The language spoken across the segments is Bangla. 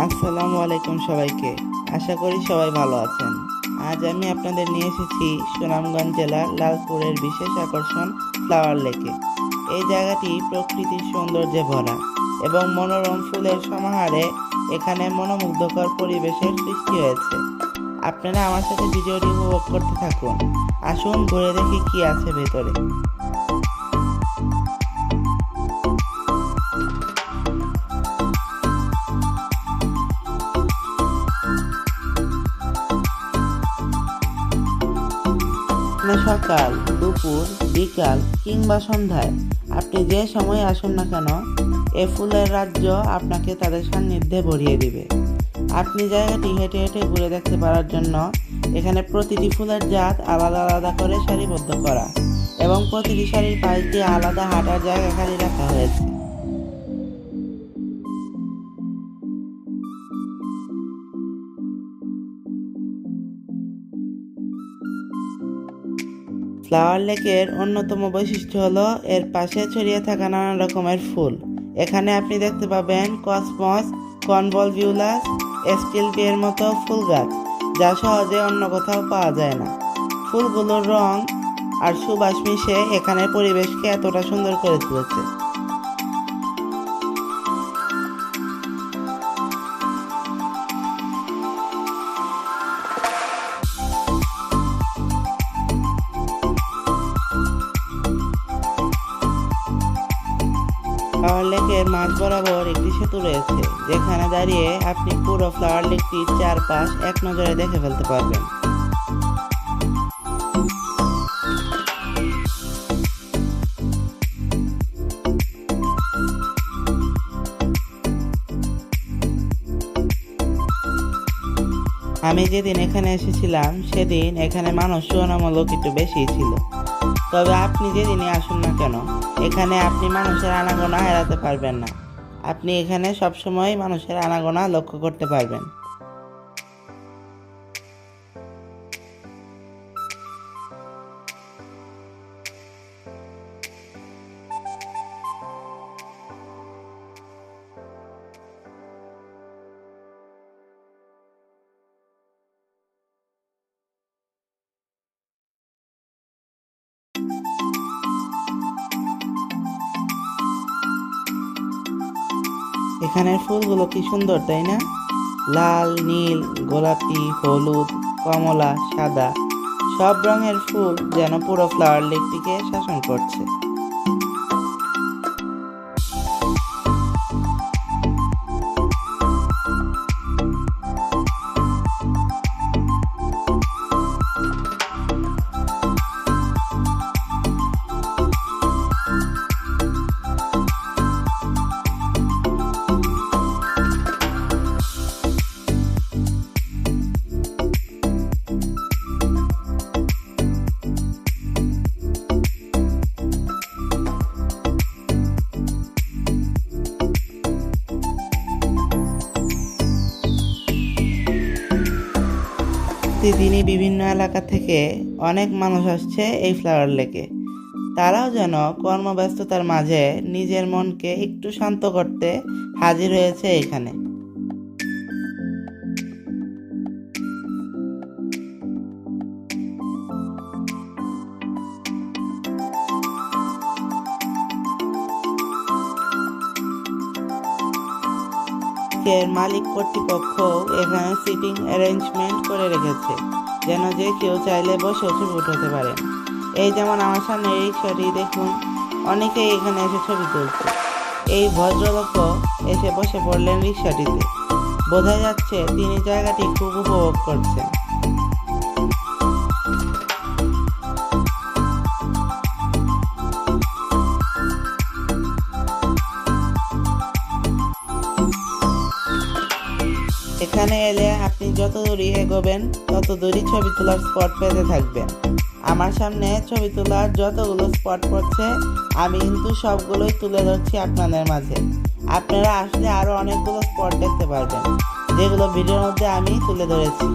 আসসালামু আলাইকুম সবাইকে। আশা করি সবাই ভালো আছেন। আজ আমি আপনাদের নিয়ে এসেছি সুনামগঞ্জ জেলার লালপুরের বিশেষ আকর্ষণ ফ্লাওয়ার লেকে। এই জায়গাটি প্রকৃতির সৌন্দর্যে ভরা এবং মনোরম ফুলের সমাহারে এখানে মনোমুগ্ধকর পরিবেশের সৃষ্টি হয়েছে। আপনারা আমার সাথে ভিডিওটি উপভোগ করতে থাকুন। আসুন ঘুরে দেখি কি আছে ভেতরে। সকাল, দুপুর, বিকাল কিংবা সন্ধ্যায় আপনি যে সময় আসুন না কেন, এ ফুলের রাজ্য আপনাকে তাদের সান্নিধ্যে ভরিয়ে দিবে। আপনি জায়গাটি হেঁটে হেঁটে ঘুরে দেখতে পারার জন্য এখানে প্রতিটি ফুলের জাত আলাদা আলাদা করে সারিবদ্ধ করা এবং প্রতিটি সারির পাশ দিয়ে আলাদা হাঁটার জায়গা খালি রাখা হয়েছে। ফ্লাওয়ার লেকের অন্যতম বৈশিষ্ট্য হলো এর পাশে ছড়িয়ে থাকা নানা রকমের ফুল। এখানে আপনি দেখতে পাবেন কসমস, কনভলভিউলাস, এস্টিলপিয়ার মতো ফুল গাছ, যা সহজে অন্য কোথাও পাওয়া যায় না। ফুলগুলোর রং আর সুবাস মিশে এখানের পরিবেশকে এতটা সুন্দর করে তুলেছে। ফ্লাওয়ার লেকের মাঝ বরাবর একটি সেতু রয়েছে, যেখানে দাঁড়িয়ে আপনি পুরো ফ্লাওয়ার লেকটির চারপাশ এক নজরে দেখে ফেলতে পারবেন। আমি যেদিন এখানে এসেছিলাম সেদিন এখানে মানুষ তুলনামূলক একটু বেশি ছিল। তবে আপনি যেদিনই আসুন না কেন, এখানে আপনি মানুষের আনাগোনা এড়াতে পারবেন না। আপনি এখানে সবসময় মানুষের আনাগোনা লক্ষ্য করতে পারবেন। এখানের ফুলগুলো কি সুন্দর, তাই না? লাল, নীল, গোলাপি, হলুদ, কমলা, সাদা, সব রঙের ফুল যেন পুরো ফ্লাওয়ার লেকটিকে শাসন করছে। প্রতিদিনই বিভিন্ন এলাকা থেকে অনেক মানুষ আসছে এই ফ্লাওয়ার লেকে। তারাও যেন কর্মব্যস্ততার মাঝে নিজের মনকে একটু শান্ত করতে হাজির হয়েছে এখানে। এর মালিক কর্তৃপক্ষ এখানে সিটিং অ্যারেঞ্জমেন্ট করে রেখেছে, যেন যে কেউ চাইলে বসে ছবি উঠাতে পারেন। এই যেমন আমার সামনে রিক্সাটি দেখুন, অনেকেই এখানে এসে ছবি তুলছে। এই ভদ্রলোকও এসে বসে পড়লেন রিক্সাটিতে। বোঝা যাচ্ছে তিনি জায়গাটি খুব উপভোগ করছেন। এখানে এলে আপনি যত দূরই এগোবেন তত দূরই ছবি তোলার স্পট পেতে থাকবেন। আমার সামনে ছবি তোলার যতগুলো স্পট পড়ছে, আমি কিন্তু সবগুলোই তুলে ধরছি আপনাদের মাঝে। আপনারা আসলে আরো অনেকগুলো স্পট দেখতে পারবেন, যেগুলো ভিডিওর মধ্যে আমি তুলে ধরেছি।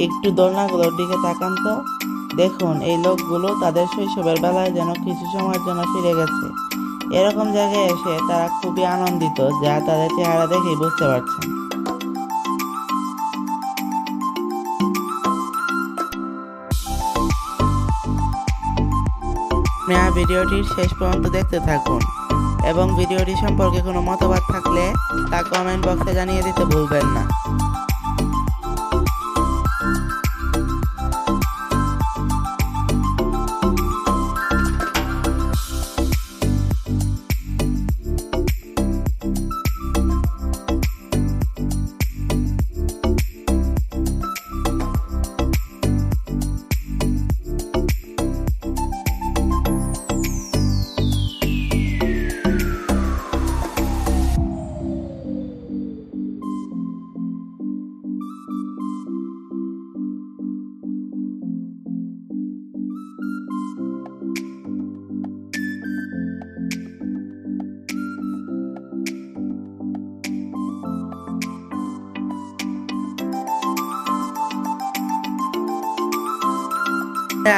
একটু দোলনাগুলোর দিকে তাকান তো। দেখুন এই লোকগুলো তাদের শৈশবের বেলায় যেন কিছু সময়ের জন্য ফিরে গেছে। এরকম জায়গায় এসে তারা খুবই আনন্দিত, যা তাদের চেহারা দেখেই বুঝতে পারছেন। আপনারা ভিডিওটির শেষ পর্যন্ত দেখতে থাকুন এবং ভিডিওটি সম্পর্কে কোনো মতামত থাকলে তা কমেন্ট বক্সে জানিয়ে দিতে ভুলবেন না।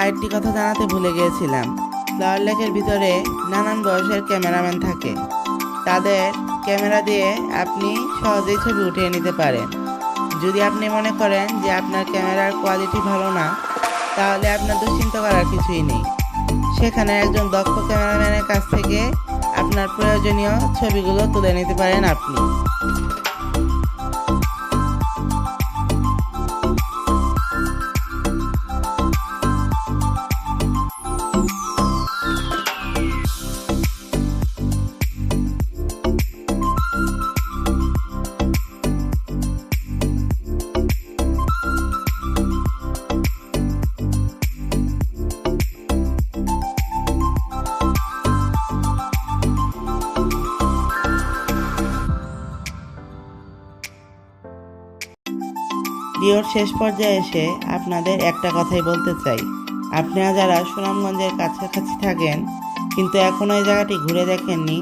আরেকটি কথা জানাতে ভুলে গিয়েছিলাম, ফ্লাওয়ার লেকের ভিতরে নানান বয়সের ক্যামেরাম্যান থাকে। তাদের ক্যামেরা দিয়ে আপনি সহজেই ছবি উঠিয়ে নিতে পারেন। যদি আপনি মনে করেন যে আপনার ক্যামেরার কোয়ালিটি ভালো না, তাহলে আপনার দুশ্চিন্তা করার কিছুই নেই। সেখানে একজন দক্ষ ক্যামেরাম্যানের কাছ থেকে আপনার প্রয়োজনীয় ছবিগুলো তুলে নিতে পারেন আপনি। ভিডিওর শেষ পর্যায়ে এসে আপনাদের একটা কথাই বলতে চাই, আপনারা যারা সুনামগঞ্জের কাছাকাছি থাকেন কিন্তু এখনও এই জায়গাটি ঘুরে দেখেননি,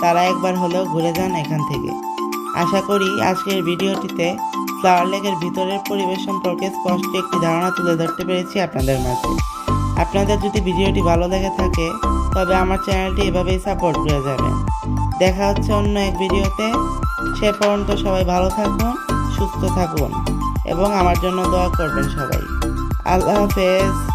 তারা একবার হলেও ঘুরে যান এখান থেকে। আশা করি আজকের ভিডিওটিতে ফ্লাওয়ার লেকের ভিতরের পরিবেশ সম্পর্কে স্পষ্ট একটি ধারণা তুলে ধরতে পেরেছি আপনাদের মাঝে। আপনাদের যদি ভিডিওটি ভালো লেগে থাকে তবে আমার চ্যানেলটি এভাবেই সাপোর্ট করে যাবেন। দেখা হচ্ছে অন্য এক ভিডিওতে। সে পর্যন্ত সবাই ভালো থাকুন, সুস্থ থাকুন এবং আমার জন্য দোয়া করবেন সবাই। আল্লাহ হাফেজ।